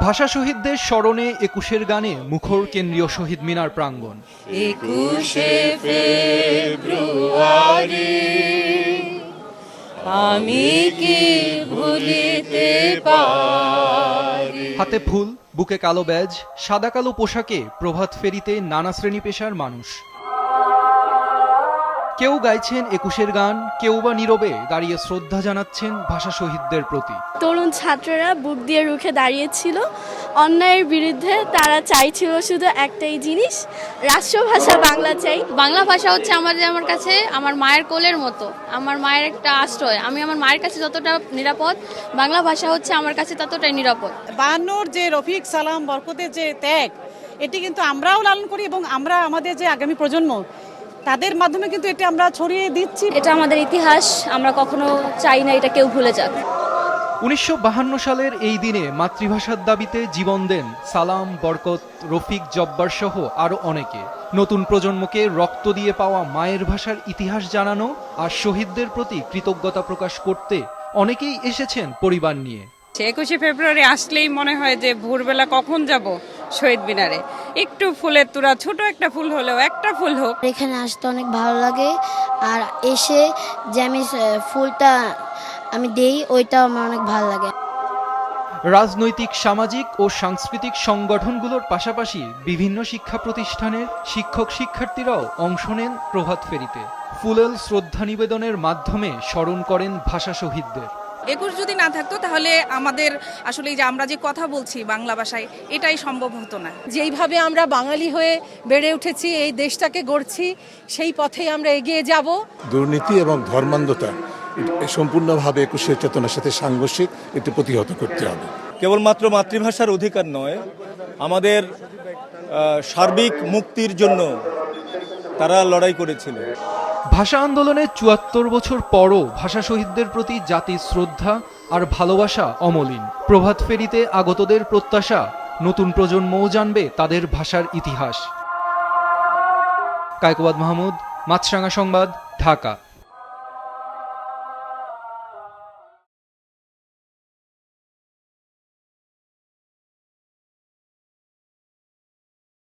ভাষা শহীদদের স্মরণে ২১-এর গানে মুখর কেন্দ্রীয় শহীদ মিনার প্রাঙ্গণ। ২১শে ফেব্রুয়ারি আমি কি ভুলিতে পারি। হাতে ফুল, বুকে কালো ব্যাজ, সাদা কালো পোশাকে প্রভাত ফেরিতে নানা শ্রেণী পেশার মানুষ। কেউ গাইছেন ২১-এর গান, কেউ বা নীরবে দাঁড়িয়ে শ্রদ্ধা জানাচ্ছেন ভাষা শহীদদের প্রতি। তরুণ ছাত্ররা বুক দিয়ে রুখে দাঁড়িয়েছিল অন্যায়ের বিরুদ্ধে। তারা চাইছিল শুধু একটাই জিনিস, রাষ্ট্রভাষা বাংলা চাই। বাংলা ভাষা হচ্ছে আমার কাছে আমার মায়ের কোলের মতো, আমার মায়ের একটা আশ্রয়। আমি আমার মায়ের কাছে যতটা নিরাপদ, বাংলা ভাষা হচ্ছে আমার কাছে ততটাই নিরাপদ। ৫২ যে রফিক সালাম বরকতের যে ত্যাগ, এটি কিন্তু আমরাও লালন করি এবং আমরা আমাদের যে আগামী প্রজন্ম তাদের মাধ্যমে কিন্তু এটা আমরা ছড়িয়ে দিচ্ছি। এটা আমাদের ইতিহাস, আমরা কখনো চাই না এটা কেউ ভুলে যাক। ১৯৫২ সালের এই দিনে মাতৃভাষার দাবিতে জীবন দেন সালাম, বরকত, রফিক, জব্বার সহ আরও অনেকে। নতুন প্রজন্মকে রক্ত দিয়ে পাওয়া মায়ের ভাষার ইতিহাস জানানো আর শহীদদের প্রতি কৃতজ্ঞতা প্রকাশ করতে অনেকেই এসেছেন পরিবার নিয়ে। ২১শে ফেব্রুয়ারি আসলেই মনে হয় যে ভোরবেলা কখন যাব শহীদ মিনারে। একটু ফুলের তোড়া, ছোট একটা ফুল হলেও, একটা ফুল হোক। এখানে আসতে অনেক ভালো লাগে, আর এসে যে আমি ফুলটা আমি দেই ওইটাও আমার অনেক ভালো লাগে। রাজনৈতিক, সামাজিক ও সাংস্কৃতিক সংগঠনগুলোর পাশাপাশি বিভিন্ন শিক্ষা প্রতিষ্ঠানের শিক্ষক শিক্ষার্থীরাও অংশ নেন প্রভাত ফেরিতে। ফুলেল শ্রদ্ধা নিবেদনের মাধ্যমে স্মরণ করেন ভাষা শহীদদের। ২১ যদি না থাকতো তাহলে আমাদের আসলে এই যে আমরা যে কথা বলছি বাংলা ভাষায়, এটাই সম্ভব হতো না। যেইভাবে আমরা বাঙালি হয়ে বেড়ে উঠেছি, এই দেশটাকে গড়ছি, সেই পথেই আমরা এগিয়ে যাব। দুর্নীতি এবং ধর্মান্ধতা সম্পূর্ণভাবে ২১শে চেতনার সাথে সাংঘর্ষিক, এটি প্রতিহত করতে হবে। কেবলমাত্র মাতৃভাষার অধিকার নয়, আমাদের সার্বিক মুক্তির জন্য তারা লড়াই করেছিল। ভাষা আন্দোলনের ৭৪ বছর পরও ভাষা শহীদদের প্রতি জাতির শ্রদ্ধা আর ভালোবাসা অমলিন। প্রভাত ফেরিতে আগতদের প্রত্যাশা নতুন প্রজন্মও জানবে তাদের ভাষার ইতিহাস। কায়কোবাদ মাহমুদ, মাছরাঙা সংবাদ, ঢাকা।